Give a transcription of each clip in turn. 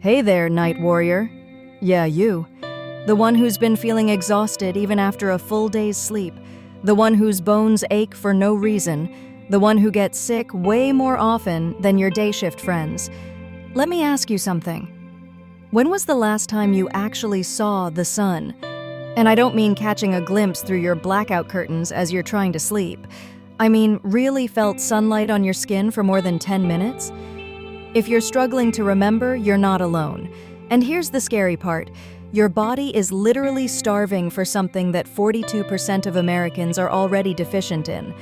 Hey there, night warrior. Yeah, you. The one who's been feeling exhausted even after a full day's sleep. The one whose bones ache for no reason. The one who gets sick way more often than your day shift friends. Let me ask you something. When was the last time you actually saw the sun? And I don't mean catching a glimpse through your blackout curtains as you're trying to sleep. I mean, really felt sunlight on your skin for more than 10 minutes? If you're struggling to remember, you're not alone. And here's the scary part. Your body is literally starving for something that 42% of Americans are already deficient in.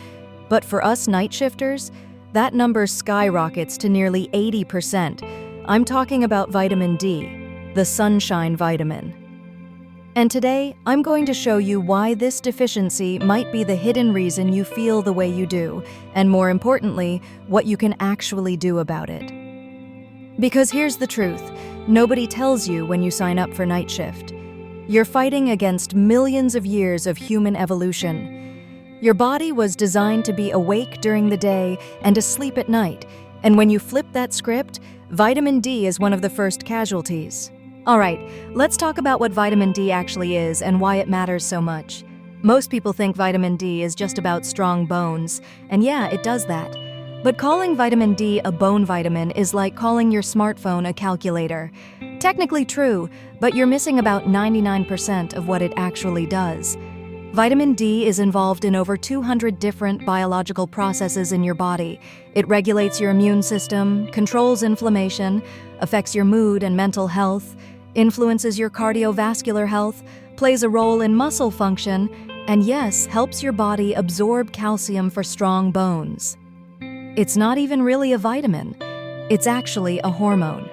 But for us night shifters, that number skyrockets to nearly 80%. I'm talking about vitamin D, the sunshine vitamin. And today, I'm going to show you why this deficiency might be the hidden reason you feel the way you do, and more importantly, what you can actually do about it. Because here's the truth, nobody tells you when you sign up for night shift. You're fighting against millions of years of human evolution. Your body was designed to be awake during the day and asleep at night, and when you flip that script, vitamin D is one of the first casualties. All right, let's talk about what vitamin D actually is and why it matters so much. Most people think vitamin D is just about strong bones, and yeah, it does that. But calling vitamin D a bone vitamin is like calling your smartphone a calculator. Technically true, but you're missing about 99% of what it actually does. Vitamin D is involved in over 200 different biological processes in your body. It regulates your immune system, controls inflammation, affects your mood and mental health, influences your cardiovascular health, plays a role in muscle function, and yes, helps your body absorb calcium for strong bones. It's not even really a vitamin. It's actually a hormone.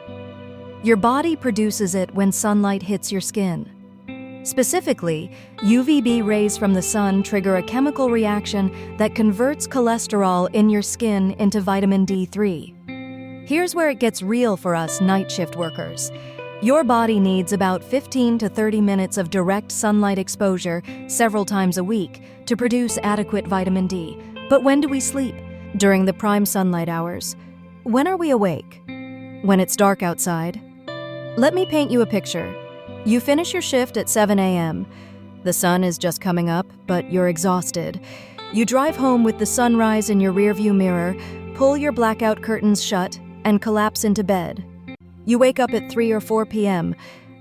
Your body produces it when sunlight hits your skin. Specifically, UVB rays from the sun trigger a chemical reaction that converts cholesterol in your skin into vitamin D3. Here's where it gets real for us night shift workers. Your body needs about 15 to 30 minutes of direct sunlight exposure several times a week to produce adequate vitamin D. But when do we sleep? During the prime sunlight hours. When are we awake? When it's dark outside? Let me paint you a picture. You finish your shift at 7 a.m. The sun is just coming up, but you're exhausted. You drive home with the sunrise in your rearview mirror, pull your blackout curtains shut, and collapse into bed. You wake up at 3 or 4 p.m.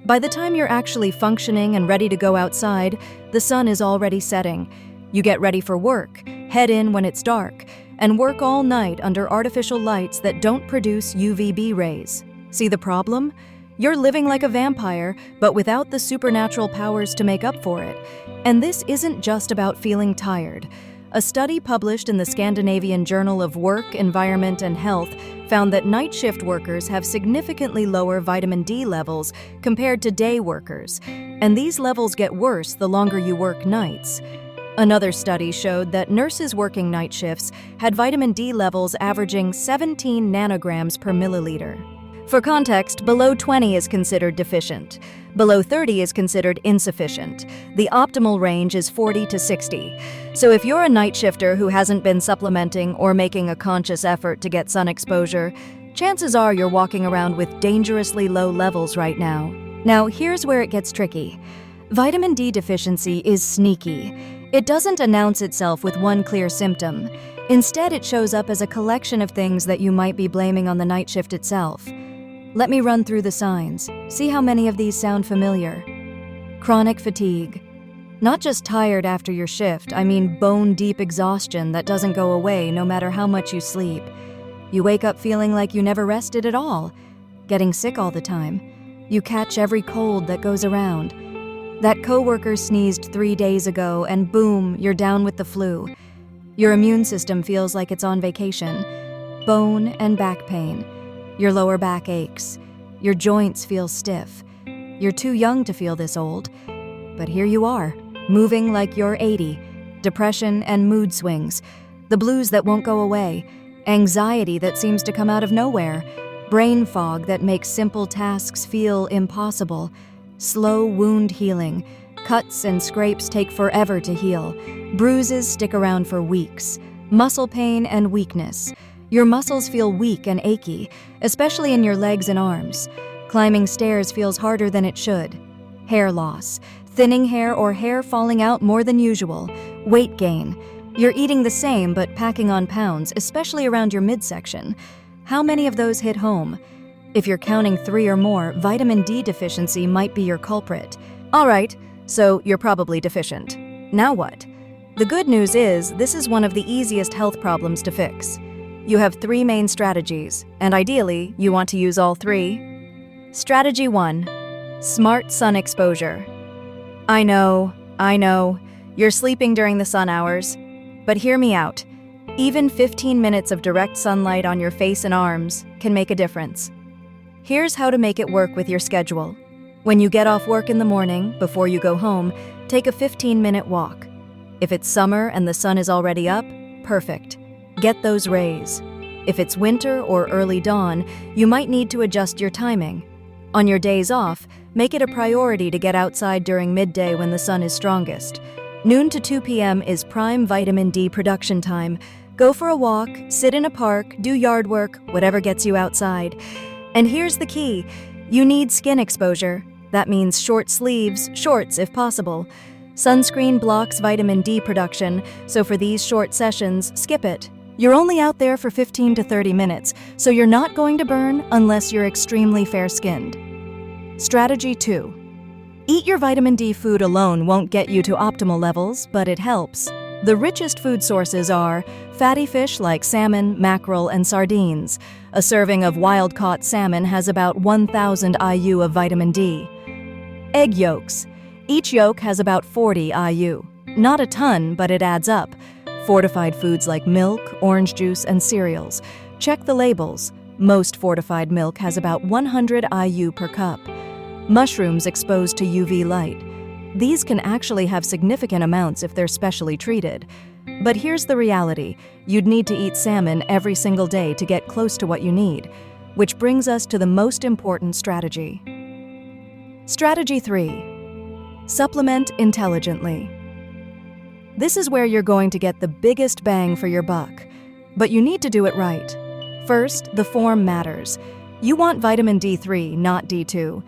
By the time you're actually functioning and ready to go outside, the sun is already setting. You get ready for work, head in when it's dark, and work all night under artificial lights that don't produce UVB rays. See the problem? You're living like a vampire, but without the supernatural powers to make up for it. And this isn't just about feeling tired. A study published in the Scandinavian Journal of Work, Environment, and Health found that night shift workers have significantly lower vitamin D levels compared to day workers, and these levels get worse the longer you work nights. Another study showed that nurses working night shifts had vitamin D levels averaging 17 nanograms per milliliter. For context, below 20 is considered deficient. Below 30 is considered insufficient. The optimal range is 40 to 60. So if you're a night shifter who hasn't been supplementing or making a conscious effort to get sun exposure, chances are you're walking around with dangerously low levels right now. Now, here's where it gets tricky. Vitamin D deficiency is sneaky. It doesn't announce itself with one clear symptom. Instead, it shows up as a collection of things that you might be blaming on the night shift itself. Let me run through the signs. See how many of these sound familiar. Chronic fatigue. Not just tired after your shift, I mean bone-deep exhaustion that doesn't go away no matter how much you sleep. You wake up feeling like you never rested at all. Getting sick all the time. You catch every cold that goes around. That coworker sneezed 3 days ago and boom, you're down with the flu. Your immune system feels like it's on vacation. Bone and back pain. Your lower back aches. Your joints feel stiff. You're too young to feel this old. But here you are, moving like you're 80. Depression and mood swings. The blues that won't go away. Anxiety that seems to come out of nowhere. Brain fog that makes simple tasks feel impossible. Slow wound healing. Cuts and scrapes take forever to heal. Bruises stick around for weeks. Muscle pain and weakness. Your muscles feel weak and achy, especially in your legs and arms. Climbing stairs feels harder than it should. Hair loss, thinning hair or hair falling out more than usual, weight gain. You're eating the same but packing on pounds, especially around your midsection. How many of those hit home? If you're counting 3 or more, vitamin D deficiency might be your culprit. All right, so you're probably deficient. Now what? The good news is this is one of the easiest health problems to fix. You have 3 main strategies, and ideally, you want to use all 3. Strategy 1. Smart sun exposure. I know, you're sleeping during the sun hours. But hear me out. Even 15 minutes of direct sunlight on your face and arms can make a difference. Here's how to make it work with your schedule. When you get off work in the morning, before you go home, take a 15-minute walk. If it's summer and the sun is already up, perfect. Get those rays. If it's winter or early dawn, you might need to adjust your timing. On your days off, make it a priority to get outside during midday when the sun is strongest. Noon to 2 p.m. is prime vitamin D production time. Go for a walk, sit in a park, do yard work, whatever gets you outside. And here's the key. You need skin exposure. That means short sleeves, shorts if possible. Sunscreen blocks vitamin D production, so for these short sessions, skip it. You're only out there for 15 to 30 minutes, so you're not going to burn unless you're extremely fair-skinned. Strategy 2. Eat your vitamin D food alone won't get you to optimal levels, but it helps. The richest food sources are fatty fish like salmon, mackerel, and sardines. A serving of wild-caught salmon has about 1,000 IU of vitamin D. Egg yolks. Each yolk has about 40 IU. Not a ton, but it adds up. Fortified foods like milk, orange juice, and cereals. Check the labels. Most fortified milk has about 100 IU per cup. Mushrooms exposed to UV light. These can actually have significant amounts if they're specially treated. But here's the reality. You'd need to eat salmon every single day to get close to what you need. Which brings us to the most important strategy. Strategy 3. Supplement intelligently. This is where you're going to get the biggest bang for your buck. But you need to do it right. First, the form matters. You want vitamin D3, not D2.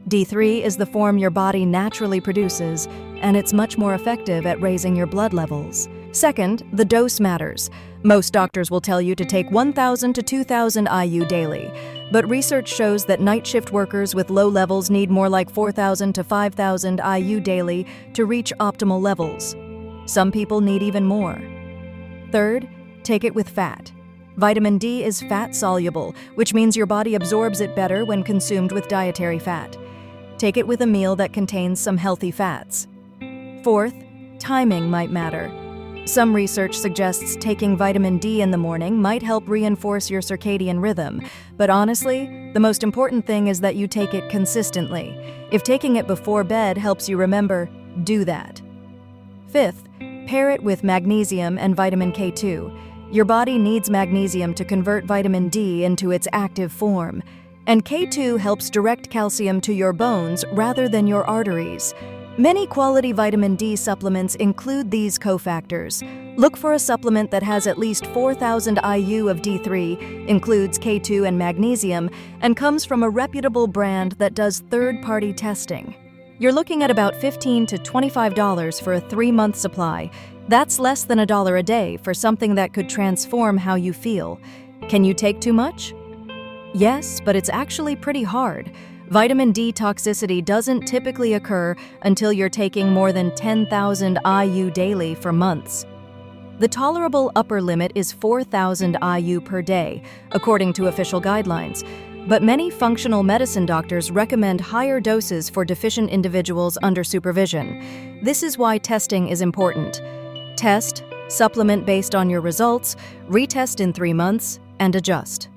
D3 is the form your body naturally produces, and it's much more effective at raising your blood levels. Second, the dose matters. Most doctors will tell you to take 1,000 to 2,000 IU daily, but research shows that night shift workers with low levels need more like 4,000 to 5,000 IU daily to reach optimal levels. Some people need even more. Third, take it with fat. Vitamin D is fat-soluble, which means your body absorbs it better when consumed with dietary fat. Take it with a meal that contains some healthy fats. Fourth, timing might matter. Some research suggests taking vitamin D in the morning might help reinforce your circadian rhythm, but honestly, the most important thing is that you take it consistently. If taking it before bed helps you remember, do that. Fifth, pair it with magnesium and vitamin K2. Your body needs magnesium to convert vitamin D into its active form. And K2 helps direct calcium to your bones rather than your arteries. Many quality vitamin D supplements include these cofactors. Look for a supplement that has at least 4,000 IU of D3, includes K2 and magnesium, and comes from a reputable brand that does third-party testing. You're looking at about $15 to $25 for a 3-month supply. That's less than $1 a day for something that could transform how you feel. Can you take too much? Yes, but it's actually pretty hard. Vitamin D toxicity doesn't typically occur until you're taking more than 10,000 IU daily for months. The tolerable upper limit is 4,000 IU per day, according to official guidelines. But many functional medicine doctors recommend higher doses for deficient individuals under supervision. This is why testing is important. Test, supplement based on your results, retest in 3 months, and adjust.